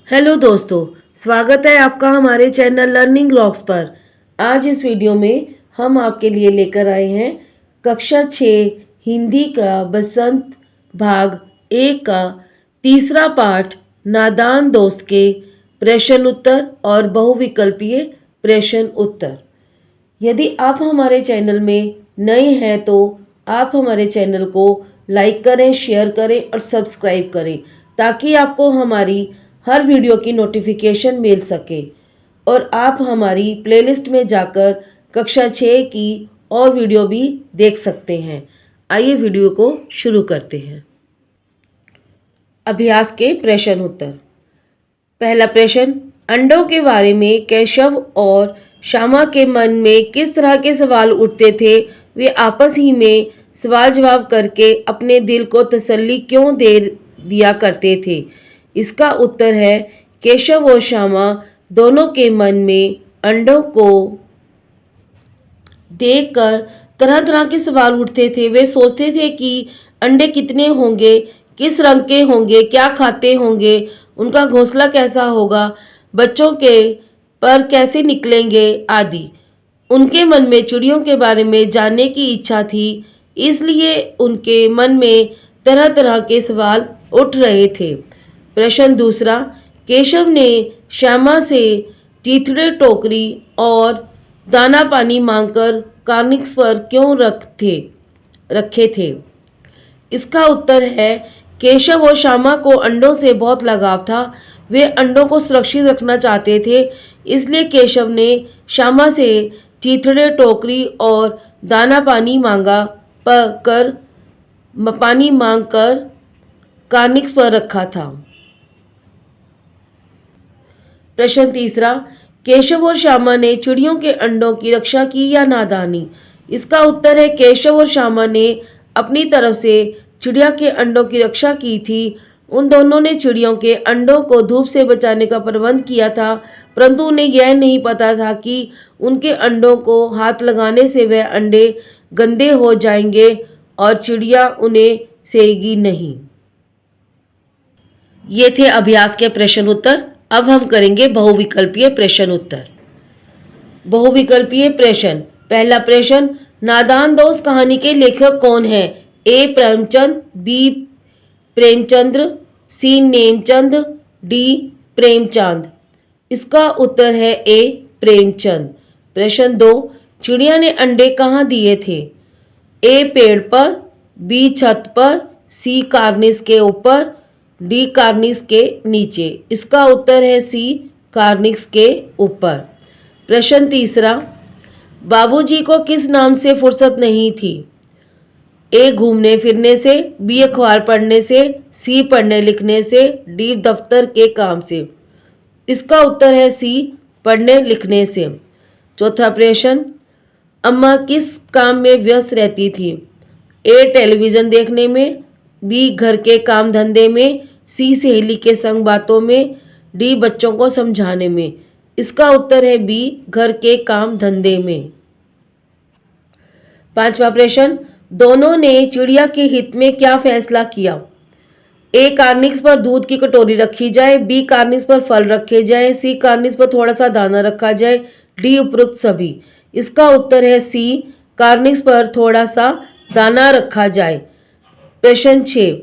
Hello दोस्तों, स्वागत है आपका हमारे चैनल लर्निंग रॉक्स पर। आज इस वीडियो में हम आपके लिए लेकर आए हैं कक्षा 6 हिंदी का बसंत भाग 1 का तीसरा पाठ नादान दोस्त के प्रश्न उत्तर और बहुविकल्पीय प्रश्न उत्तर। यदि आप हमारे चैनल में नए हैं तो आप हमारे चैनल को लाइक करें, शेयर करें और सब्सक्राइब करें ताकि आपको हमारी हर वीडियो की नोटिफिकेशन मिल सके और आप हमारी प्लेलिस्ट में जाकर कक्षा 6 की और वीडियो भी देख सकते हैं। आइए वीडियो को शुरू करते हैं। अभ्यास के प्रश्न उत्तर। पहला प्रश्न, अंडों के बारे में केशव और श्यामा के मन में किस तरह के सवाल उठते थे? वे आपस ही में सवाल जवाब करके अपने दिल को तसल्ली क्यों दे दिया करते थे? इसका उत्तर है केशव और श्यामा दोनों के मन में अंडों को देखकर तरह तरह के सवाल उठते थे। वे सोचते थे कि अंडे कितने होंगे, किस रंग के होंगे, क्या खाते होंगे, उनका घोंसला कैसा होगा, बच्चों के पर कैसे निकलेंगे आदि। उनके मन में चिड़ियों के बारे में जानने की इच्छा थी, इसलिए उनके मन में तरह तरह के सवाल उठ रहे थे। प्रश्न दूसरा, केशव ने श्यामा से तीसरे टोकरी और दाना पानी मांगकर कार्निक्स पर क्यों रखे थे? इसका उत्तर है केशव और श्यामा को अंडों से बहुत लगाव था। वे अंडों को सुरक्षित रखना चाहते थे, इसलिए केशव ने श्यामा से तीसरे टोकरी और दाना पानी मांगकर कार्निक्स पर रखा था। प्रश्न तीसरा, केशव और श्यामा ने चिड़ियों के अंडों की रक्षा की या नादानी? इसका उत्तर है केशव और श्यामा ने अपनी तरफ से चिड़िया के अंडों की रक्षा की थी। उन दोनों ने चिड़ियों के अंडों को धूप से बचाने का प्रबंध किया था, परंतु उन्हें यह नहीं पता था कि उनके अंडों को हाथ लगाने से वह अंडे गंदे हो जाएंगे और चिड़िया उन्हें सेएगी नहीं। ये थे अभ्यास के प्रश्न उत्तर। अब हम करेंगे बहुविकल्पीय प्रश्न उत्तर। बहुविकल्पीय प्रश्न। पहला प्रश्न, नादान दोस्त कहानी के लेखक कौन है? ए प्रेमचंद, बी प्रेमचंद्र, सी नेमचंद, डी प्रेमचंद। इसका उत्तर है ए प्रेमचंद। प्रश्न 2, चिड़िया ने अंडे कहाँ दिए थे? ए पेड़ पर, बी छत पर, सी कार्निस के ऊपर, डी कार्निस के नीचे। इसका उत्तर है सी कार्निस के ऊपर। प्रश्न तीसरा, बाबूजी को किस नाम से फुर्सत नहीं थी? ए घूमने फिरने से, बी अखबार पढ़ने से, सी पढ़ने लिखने से, डी दफ्तर के काम से। इसका उत्तर है सी पढ़ने लिखने से। चौथा प्रश्न, अम्मा किस काम में व्यस्त रहती थी? ए टेलीविज़न देखने में, बी घर के काम धंधे में, सी सहेली के संग बातों में, डी बच्चों को समझाने में। इसका उत्तर है बी घर के काम धंधे में। पांचवा प्रश्न, दोनों ने चिड़िया के हित में क्या फैसला किया? ए कार्निक्स पर दूध की कटोरी रखी जाए, बी कार्निक्स पर फल रखे जाए, सी कार्निक्स पर थोड़ा सा दाना रखा जाए, डी उपरोक्त सभी। इसका उत्तर है सी कार्निक्स पर थोड़ा सा दाना रखा जाए। प्रश्न 6,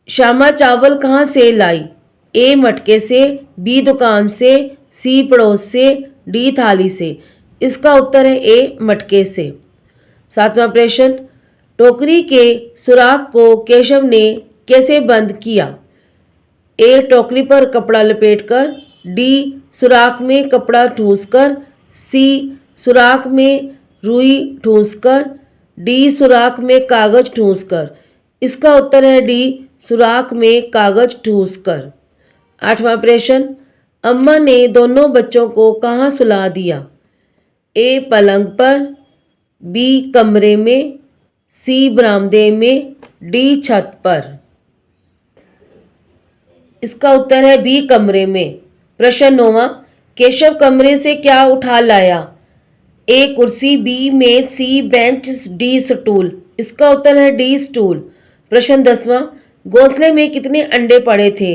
श्यामा चावल कहाँ से लाई? ए मटके से, बी दुकान से, सी पड़ोस से, डी थाली से। इसका उत्तर है ए मटके से। सातवां प्रश्न, टोकरी के सुराख को केशव ने कैसे बंद किया? ए टोकरी पर कपड़ा लपेटकर, डी सुराख में कपड़ा ठूंसकर, सी सुराख में रुई ठूंसकर, डी सुराख में कागज ठूंसकर। इसका उत्तर है डी सुराख में कागज ठूंसकर। आठवां प्रश्न, अम्मा ने दोनों बच्चों को कहाँ सुला दिया? ए पलंग पर, बी कमरे में, सी बरामदे में, डी छत पर। इसका उत्तर है बी कमरे में। प्रश्न 9, केशव कमरे से क्या उठा लाया? ए कुर्सी, बी मेज, सी बेंच, डी स्टूल। इसका उत्तर है डी स्टूल। प्रश्न 10, घोंसले में कितने अंडे पड़े थे?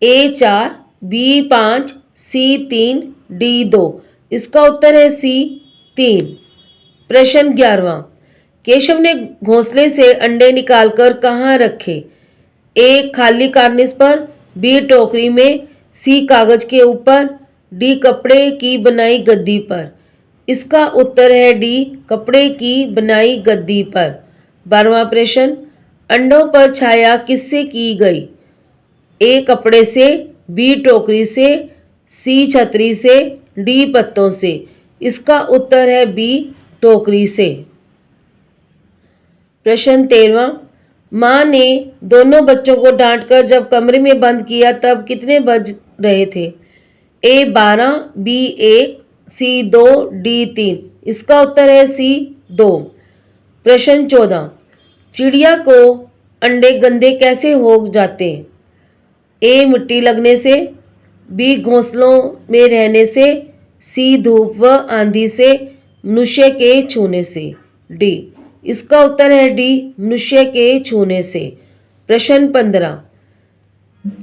A4, B5, C3, D2। इसका उत्तर है C3। प्रश्न 11वां। केशव ने घोंसले से अंडे निकालकर कहाँ रखे? ए खाली कार्निस पर, बी टोकरी में, सी कागज के ऊपर, डी कपड़े की बनाई गद्दी पर। इसका उत्तर है डी कपड़े की बनाई गद्दी पर। 12वां प्रश्न। अंडों पर छाया किससे की गई? ए कपड़े से, बी टोकरी से, सी छतरी से, डी पत्तों से। इसका उत्तर है बी टोकरी से। प्रश्न 13वां। माँ ने दोनों बच्चों को डांटकर जब कमरे में बंद किया तब कितने बज रहे थे? ए 12, बी 1, सी 2, डी 3। इसका उत्तर है सी 2। प्रश्न 14। चिड़िया को अंडे गंदे कैसे हो जाते हैं? ए मिट्टी लगने से, बी घोंसलों में रहने से, सी धूप व आंधी से, मनुष्य के छूने से। डी इसका उत्तर है डी मनुष्य के छूने से। प्रश्न 15।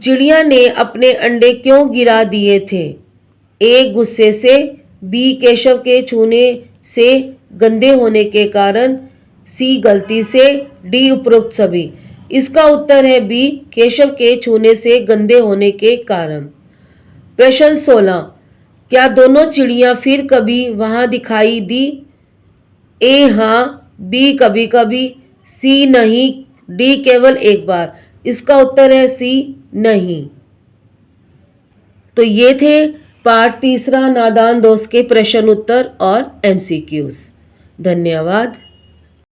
चिड़िया ने अपने अंडे क्यों गिरा दिए थे? ए गुस्से से, बी केशव के छूने से गंदे होने के कारण, सी गलती से, डी उपरोक्त सभी। इसका उत्तर है बी केशव के छूने से गंदे होने के कारण। प्रश्न 16। क्या दोनों चिड़िया फिर कभी वहां दिखाई दी? ए हाँ, बी कभी कभी, सी नहीं, डी केवल एक बार। इसका उत्तर है सी नहीं। तो ये थे पार्ट 3 नादान दोस्त के प्रश्न उत्तर और MCQs। धन्यवाद।